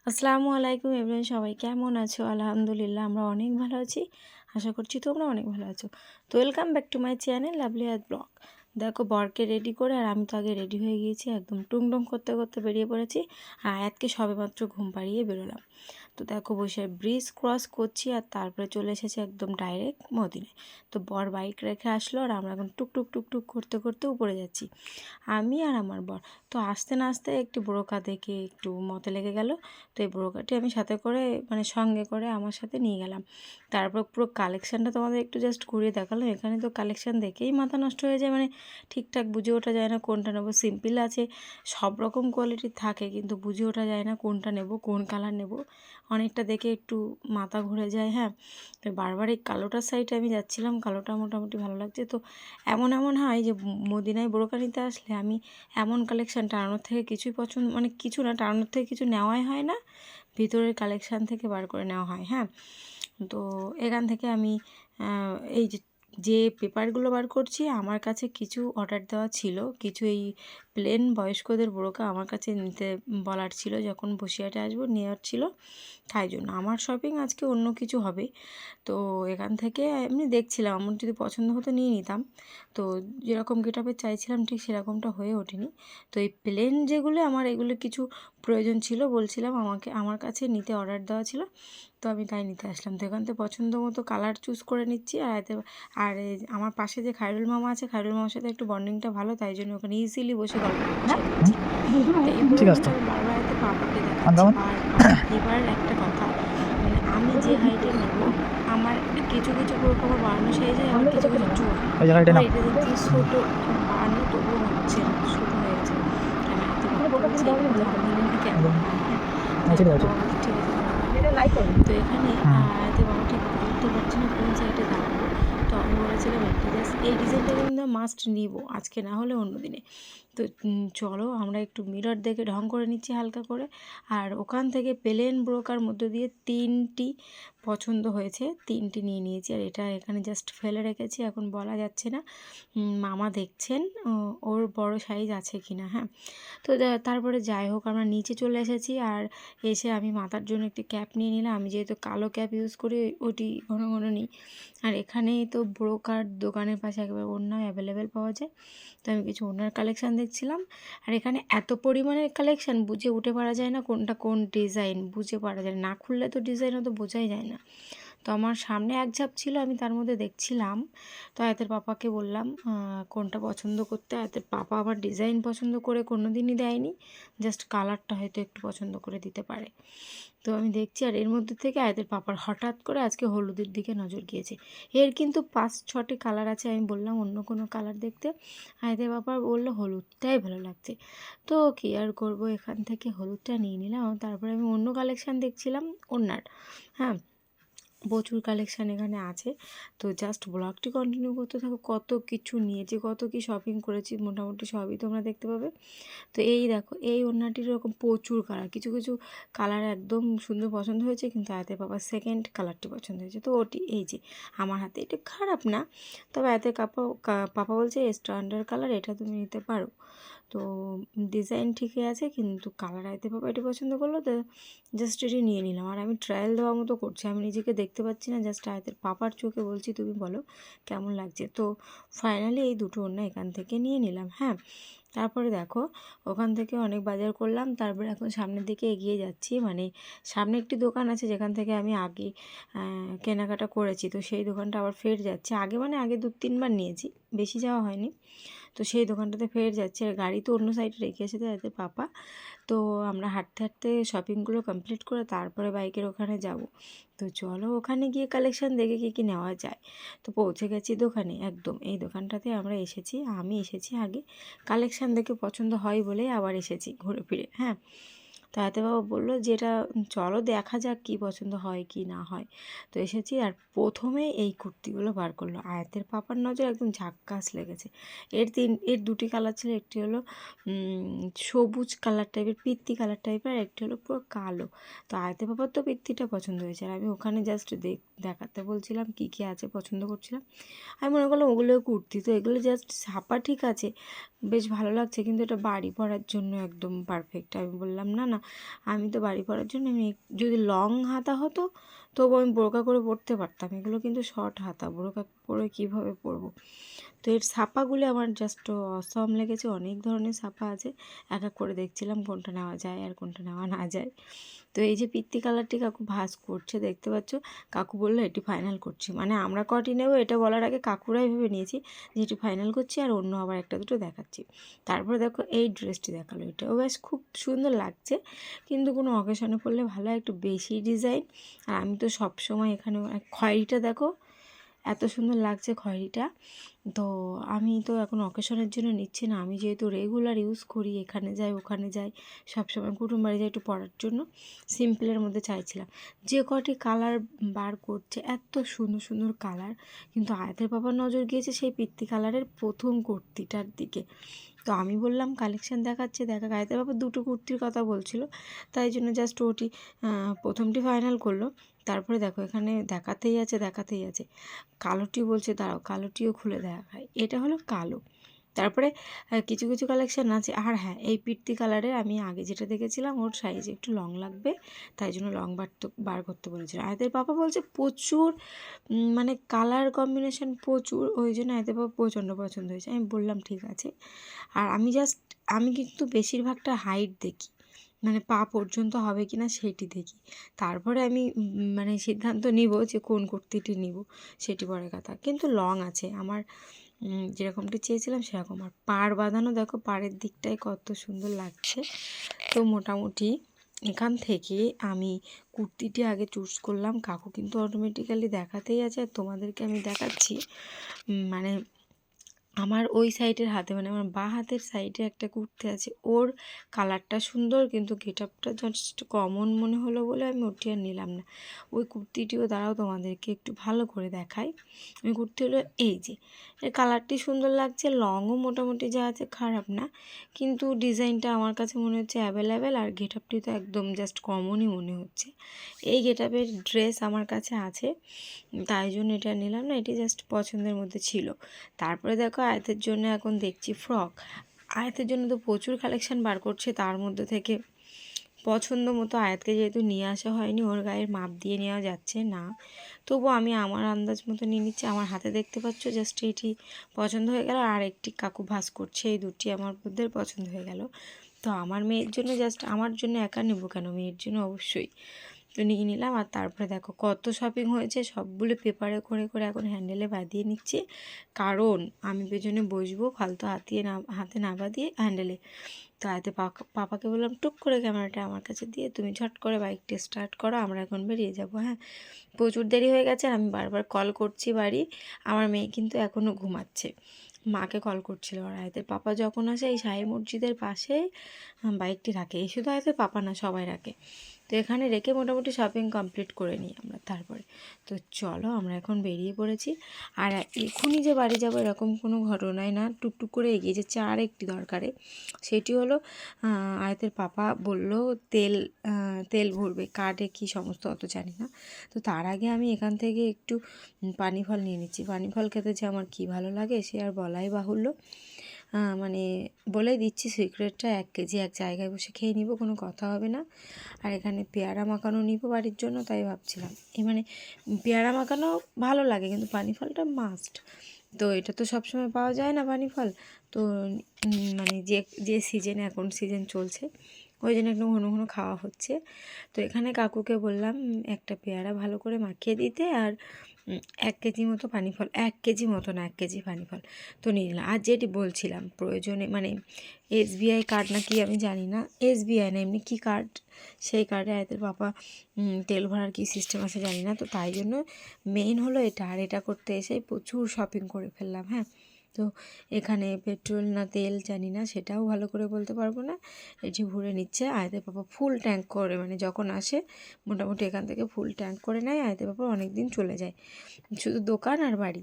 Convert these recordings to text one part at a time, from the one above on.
আসসালামু আলাইকুম এভরিওয়ান, সবাই কেমন আছো? আলহামদুলিল্লাহ আমরা অনেক ভালো আছি। আশা করছি তোমরা অনেক ভালো আছো। তো welcome back to my channel lovely art blog. দেখো বরকে রেডি করে, আর আমি তো আগে রেডি হয়ে গিয়েছি, একদম টুংটুং করতে করতে বেরিয়ে পড়েছি। আর আয়াতকে সবেমাত্র ঘুম পাড়িয়ে বেরোলাম। তো দেখো বসে ব্রিজ ক্রস করছি, আর তারপরে চলে এসেছে একদম ডাইরেক্ট মদিনায়। তো বর বাইক রেখে আসলো, আর আমরা এখন টুকটুক টুকটুক করতে করতে উপরে যাচ্ছি, আমি আর আমার বর। তো আসতে না আসতে একটি বোরকা দেখে একটু মতে লেগে গেল। তো এই বোরকাটি আমি সাথে করে সঙ্গে করে আমার সাথে নিয়ে গেলাম। তারপর পুরো কালেকশানটা তোমাদের একটু জাস্ট ঘুরিয়ে দেখালাম। এখানে তো কালেকশান দেখেই মাথা নষ্ট হয়ে যায়, ঠিকঠাক বুঝে ওঠা যায় না কোনটা নেবো। সিম্পল আছে, সব রকম কোয়ালিটির থাকে, কিন্তু বুঝে ওঠা যায় না কোনটা নেব, কোন কালার নেব। অনেকটা দেখে একটু মাথা ঘুরে যায়। হ্যাঁ, তো বারবার এই কালোটার সাইডে আমি যাচ্ছিলাম, কালোটা মোটামুটি ভালো লাগছে। তো এমন এমন হয় যে মদিনায় বোরকা নিতে আসলে আমি এমন কালেকশান টানানোর থেকে কিছুই পছন্দ, কিছু না, টানানোর থেকে কিছু নেওয়াই হয় না, ভিতরের কালেকশান থেকে বার করে নেওয়া হয়। হ্যাঁ, তো এখান থেকে আমি এই যে পেপারগুলো বার করছি, আমার কাছে কিছু অর্ডার দেওয়া ছিল, কিছু এই প্লেন বয়স্কদের বোরকা আমার কাছে নিতে বলার ছিল, যখন বসিরহাটে আসবো নেওয়ার ছিল, তাই জন্য আমার শপিং আজকে অন্য কিছু হবে। তো এখান থেকে এমনি দেখছিলাম, আমার যদি পছন্দ হতো নিয়ে নিতাম। তো যেরকম গেটআপে চাইছিলাম ঠিক সেরকমটা হয়ে ওঠেনি। তো এই প্লেন যেগুলো, আমার এগুলো কিছু প্রয়োজন ছিল, বলছিলাম আমার কাছে নিতে অর্ডার দেওয়া ছিল, তো আমি তাই নিতে আসলাম। তো এখান থেকে পছন্দ মতো কালার চুজ করে নিচ্ছি। আর আমার পাশে যে খায়রুল মামা আছে, খায়রুল মামার সাথে একটু বন্ডিংটা ভালো, তাই জন্য ওখানে ইজিলি বসে গল্প করছি নিচ্ছি। তো এই প্রোগ্রামটা আমি বারবার হয়তো পাপাকে দেখাচ্ছি। আর এবার একটা কথা, আমি যে হাইটে নেব, আমার কিছু কিছু বোরকা আমার বানানো সাইজে, আবার কিছু কিছু চুল, আবার এটা দেখছি ছোটো বানানো, তবুও হচ্ছে না, ছোটো হয়ে গেছে। আমি হাতে বলছি আমি নিলে কেমন হয়। হ্যাঁ, ঠিক আছে। তো এখানে এতে বাবা ঠিক বুঝতে পারছি না কোন সাইডে দাঁড়াবো। তো আমি বলেছিলাম একটা জাস্ট এই ডিজাইনটা কিন্তু মাস্ট নিব, আজকে না হলে অন্য দিনে। তো চলো আমরা একটু মিরর দেখে ঢং করে নিচ্ছি হালকা করে। আর ওখান থেকে প্লেন ব্রোকার মধ্যে দিয়ে তিনটি পছন্দ হয়েছে, তিনটি নিয়ে নিয়েছি। আর এটা এখানে জাস্ট ফেলে রেখেছি, এখন বলা যাচ্ছে না। মামা দেখছেন ওর বড় সাইজ আছে কি না। হ্যাঁ, তো তারপরে যাই হোক আমরা নিচে চলে এসেছি। আর এসে আমি মাথার জন্য একটি ক্যাপ নিয়ে নিলাম, আমি যেহেতু কালো ক্যাপ ইউজ করি ওটি ঘন ঘন নিই। আর এখানেই তো ব্রোকার দোকানের পাশে একেবারে ওড়নাও অ্যাভেলেবেল পাওয়া যায়, তো আমি কিছু ওড়নার কালেকশান দেখছিলাম। আর এখানে এত পরিমাণের কালেকশান, বুঝে উঠে পারা যায় না কোনটা কোন ডিজাইন, বুঝে পারা যায় না, খুললে তো ডিজাইন তো বোঝাই যায় না। তো আমার সামনে এক ঝাপ ছিল, আমি তার মধ্যে দেখছিলাম। তো আয়াতের পাপাকে বললাম কোনটা পছন্দ করতে। আয়াতের পাপা আবার ডিজাইন পছন্দ করে কোনো দিনই দেয়নি, জাস্ট কালারটা হয়তো একটু পছন্দ করে দিতে পারে। তো আমি দেখছি, আর এর মধ্যে থেকে আয়াতের পাপার হঠাৎ করে আজকে হলুদের দিকে নজর গিয়েছে। এর কিন্তু 5-6টি কালার আছে, আমি বললাম অন্য কোনো কালার দেখতে, আয়াতের পাপা বললো হলুদটাই ভালো লাগছে। তো কী আর করবো, এখান থেকে হলুদটা নিয়ে নিলাম। তারপরে আমি অন্য কালেকশান দেখছিলাম ওড়নার। হ্যাঁ, প্রচুর কালেকশান এখানে আছে। তো জাস্ট ব্লগটি কন্টিনিউ করতে থাকো, কত কিছু নিয়েছি, কত কি শপিং করেছি, মোটামুটি সবই তোমরা দেখতে পাবে। তো এই দেখো, এই ওড়নাটির এরকম প্রচুর কালার, কিছু কিছু কালার একদম সুন্দর পছন্দ হয়েছে, কিন্তু আয়াতের পাপার সেকেন্ড কালারটি পছন্দ হয়েছে। তো ওটি এই যে আমার হাতে, এটা খারাপ না, তবে আয়াতের পাপা বলছে স্ট্যান্ডার্ড কালার, এটা তুমি নিতে পারো। তো ডিজাইন ঠিকই আছে, কিন্তু কালার আয়াতের পাপা এটি পছন্দ করলো, তো জাস্ট এটি নিয়ে নিলাম। আর আমি ট্রায়াল দেওয়ার মতো করছি, আমি নিজেকে দেখতে পাচ্ছি না, জাস্ট আয়াতের পাপার চোখে বলছি তুমি বলো কেমন লাগছে। তো ফাইনালি এই দুটো ওড়না এখান থেকে নিয়ে নিলাম। হ্যাঁ, তারপরে দেখো ওখান থেকে অনেক বাজার করলাম, তারপরে এখন সামনের দিকে এগিয়ে যাচ্ছি। সামনে একটি দোকান আছে যেখান থেকে আমি আগে কেনাকাটা করেছি, তো সেই দোকানটা আবার ফের যাচ্ছে। আগে 2-3 বার নিয়েছি, বেশি যাওয়া হয়নি। তো সেই দোকানটাতে ফের যাচ্ছে, আর গাড়ি তো অন্য সাইডে রেখে এসেছে এতে পাপা। তো আমরা হাঁটতে হাঁটতে শপিংগুলো কমপ্লিট করে তারপরে বাইকের ওখানে যাব। তো চলো ওখানে গিয়ে কালেকশান দেখে কী কী নেওয়া যায়। তো পৌঁছে গেছি দোকানে, একদম এই দোকানটাতে আমি এসেছি আগে, কালেকশান দেখে পছন্দ হয় বলেই আবার এসেছি ঘুরে ফিরে। হ্যাঁ, তাতে বাবা বললো যে এটা চলো দেখা যাক কী পছন্দ হয় কি না হয়। তো এসেছি, আর প্রথমে এই কুর্তিগুলো বার করলো, আয়াতের পাপার নজর একদম ঝাক্কাস লেগেছে। এর দুটি কালার ছিল, একটি হলো সবুজ কালার টাইপের, পিত্তি কালার টাইপের, আর একটি হলো পুরো কালো। তো আয়াতের পাপার তো পিত্তিটা পছন্দ হয়েছে, আর আমি ওখানে জাস্ট দেখাতে বলছিলাম কী কী আছে, পছন্দ করছিলাম। আমি মনে করলাম ওগুলো কুর্তি, তো এগুলো জাস্ট ছাপা ঠিক আছে, বেশ ভালো লাগছে, কিন্তু এটা বাড়ি পরার জন্য একদম পারফেক্ট। আমি বললাম না না, আমি তো বাড়ি পরার জন্য, আমি যদি লং হাতা হতো তবু আমি বোরকা করে পরতে পারতাম, এগুলো কিন্তু শর্ট হাতা, বোরকা পরে কীভাবে পরবো। তো এর ছাপাগুলো আমার জাস্ট অসম লেগেছে। অনেক ধরনের ছাপা আছে, এক এক করে দেখছিলাম কোনটা নেওয়া যায় আর কোনটা নেওয়া না যায়। তো এই যে পিত্তি কালারটি কাকু ভাঁজ করছে দেখতে পাচ্ছ, কাকু বললো এটি ফাইনাল করছি, মানে আমরা কটি নেবো এটা বলার আগে কাকুরাই ভেবে নিয়েছি যে এটি ফাইনাল করছি, আর অন্য আবার একটা দুটো দেখাচ্ছি। তারপরে দেখো এই ড্রেসটি দেখালো, এটাও বেশ খুব সুন্দর লাগছে, কিন্তু কোনো অকেশনে পরলে ভালো, একটু বেশি ডিজাইন। আর আমি তো সবসময় এখানে খয়েরিটা দেখো এত সুন্দর লাগছে খয়েরিটা। তো আমি তো এখন অকেশনের জন্য নিচ্ছি না, আমি যেহেতু রেগুলার ইউজ করি, এখানে যাই ওখানে যাই, সবসময় কুটুম বাড়ি যাই, একটু পরার জন্য সিম্পলের মধ্যে চাইছিলাম। যে কটি কালার বার করছে এত সুন্দর সুন্দর কালার, কিন্তু আয়াতের বাবার নজর গিয়েছে সেই পিত্তি কালারের প্রথম কুর্তিটার দিকে। তো আমি বললাম কালেকশান দেখাচ্ছে, দেখা আয়াতের বাবা দুটো কুর্তির কথা বলছিল, তাই জন্য জাস্ট ওটি প্রথমটি ফাইনাল করলো। তারপরে দেখো এখানে দেখাতেই আছে, কালোটি বলছে দাঁড়াও কালোটিও খুলে দেখায়, এটা হলো কালো। তারপরে কিছু কিছু কালেকশান আছে। আর হ্যাঁ, এই পিত্তি কালারের আমি আগে যেটা দেখেছিলাম ওর সাইজ একটু লং লাগবে, তাই জন্য লং বার করতে বলেছিল। আয়াতের পাপা বলছে প্রচুর, মানে কালার কম্বিনেশন প্রচুর, ওই জন্য আয়াতের পাপা প্রচণ্ড পছন্দ হয়েছে। আমি বললাম ঠিক আছে। আর আমি কিন্তু বেশিরভাগটা হাইট দেখি, মানে পা পর্যন্ত হবে কি না সেইটি দেখি, তারপরে আমি মানে সিদ্ধান্ত নিব যে কোন কুর্তিটি নিব, সেটি পরে কথা। কিন্তু লং আছে আমার, যেরকমটি চেয়েছিলাম সেরকম। আর পাড় বাঁধানো দেখো, পাড়ের দিকটাই কত সুন্দর লাগছে। তো মোটামুটি এখান থেকে আমি কুর্তিটি আগে চুজ করলাম, কাকু কিন্তু অটোমেটিক্যালি দেখাতেই আছে, আর তোমাদেরকে আমি দেখাচ্ছি। মানে আমার ওই সাইডের হাতে, মানে আমার বাঁ হাতের সাইডে একটা কুর্তি আছে, ওর কালারটা সুন্দর, কিন্তু গেট আপটা জাস্ট কমন মনে হলো বলে আমি ওটি আর নিলাম না। ওই কুর্তিটিও দাঁড়াও তোমাদেরকে একটু ভালো করে দেখাই। ওই কুর্তি হলো এই যে, এর কালারটি সুন্দর লাগছে, লংও মোটামুটি যা আছে খারাপ না, কিন্তু ডিজাইনটা আমার কাছে মনে হচ্ছে অ্যাভেলেবেল, আর গেট আপটি তো একদম জাস্ট কমনই মনে হচ্ছে। এই গেট আপের ড্রেস আমার কাছে আছে, তাই জন্য এটা নিলাম না, এটি জাস্ট পছন্দের মধ্যে ছিল। তারপরে দেখো আয়াতের জন্য এখন দেখছি ফ্রক। আয়াতের জন্য তো প্রচুর কালেকশান বার করছে, তার মধ্যে থেকে পছন্দ মতো, আয়াতকে যেহেতু নিয়ে আসা হয়নি, ওর গায়ের মাপ দিয়ে নেওয়া যাচ্ছে না, তবু আমি আমার আন্দাজ মতো নিয়ে নিচ্ছি। আমার হাতে দেখতে পাচ্ছ জাস্ট এটি পছন্দ হয়ে গেল, আর একটি কাকু ভাঁজ করছে, এই দুটি আমার মধ্যে পছন্দ হয়ে গেল। তো আমার মেয়ের জন্য, জাস্ট আমার জন্য একা নেবো কেন, মেয়ের জন্য অবশ্যই তো নিয়ে নিলাম। আর তারপরে দেখো কত শপিং হয়েছে, সবগুলো পেপারে করে করে এখন হ্যান্ডেলে বাঁধিয়ে নিচ্ছি, কারণ আমি পেছনে বসবো, ফালতু হাতে না বাঁধিয়ে হ্যান্ডেলে। তো আয়তে পাপাকে বললাম টুক করে ক্যামেরাটা আমার কাছে দিয়ে তুমি ঝট করে বাইকটা স্টার্ট করো, আমরা এখন বেরিয়ে যাবো। হ্যাঁ, প্রচুর দেরি হয়ে গেছে, আর আমি বারবার কল করছি বাড়ি, আমার মেয়ে কিন্তু এখনও ঘুমাচ্ছে, মাকে কল করছিল। আর আয়তের পাপা যখন আসে এই শাহী মসজিদের পাশেই বাইকটি রাখে, এই শুধু আয়তের পাপা না, সবাই রাখে। তো এখানে রেখে মোটামুটি শপিং কমপ্লিট করে নিই আমরা তারপরে। তো চলো আমরা এখন বেরিয়ে পড়েছি। আর এখনই যে বাড়ি যাবো এরকম কোনো ঘটনাই না, টুকটুক করে এগিয়ে যাচ্ছে আর একটি দরকারে। সেটি হলো আয়াতের পাপা বলল তেল ভরবে, কার্ডে কি সমস্ত অত জানি না। তো তার আগে আমি এখান থেকে একটু পানি ফল নিয়ে নিচ্ছি। পানি ফল খেতে যে আমার কী ভালো লাগে সে আর বলাই বাহুল্য। মানে বলে দিচ্ছি সিক্রেটটা, 1 কেজি এক জায়গায় বসে খেয়ে নিব, কোনো কথা হবে না। আর এখানে পেয়ারা মাখানো নিব বাড়ির জন্য, তাই ভাবছিলাম মানে পেয়ারা মাখানো ভালো লাগে, কিন্তু পানি ফলটা মাস্ট। তো এটা তো সবসময় পাওয়া যায় না পানি ফল, তো মানে যে সিজনে, এখন সিজন চলছে, ওই জন্য একটু ঘন ঘন খাওয়া হচ্ছে। তো এখানে কাকুকে বললাম একটা পেয়ারা ভালো করে মাখিয়ে দিতে, আর 1 কেজি মতো পানি ফল, 1 কেজি মতো না, 1 কেজি পানি ফল তো নিয়ে নিলাম। আর যেটি বলছিলাম প্রয়োজনে, মানে SBI কার্ড না কি আমি জানি না, SBI না এমনি কী কার্ড, সেই কার্ডে আয়তের পাপা তেল ভরার কী সিস্টেম আছে জানি না। তো তাই জন্য মেইন হলো এটা, আর এটা করতে এসে প্রচুর শপিং করে ফেললাম। হ্যাঁ, তো এখানে পেট্রোল না তেল জানি না, সেটাও ভালো করে বলতে পারবো না। এটি ভরে নিচ্ছে আয়তের পাপা, ফুল ট্যাঙ্ক করে, মানে যখন আসে মোটামুটি এখান থেকে ফুল ট্যাঙ্ক করে নেয়। আয়তের পাপা অনেক দিন চলে যায়, শুধু দোকান আর বাড়ি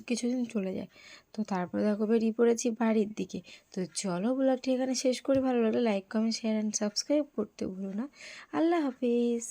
কিছুদিন চলে যায়। তো তারপরে দেখো বেরিয়ে পড়েছি বাড়ির দিকে। তো চলো ব্লগটি এখানে শেষ করি, ভালো লাগলে like comment share and subscribe করতে ভুলো না। আল্লাহ হাফিজ।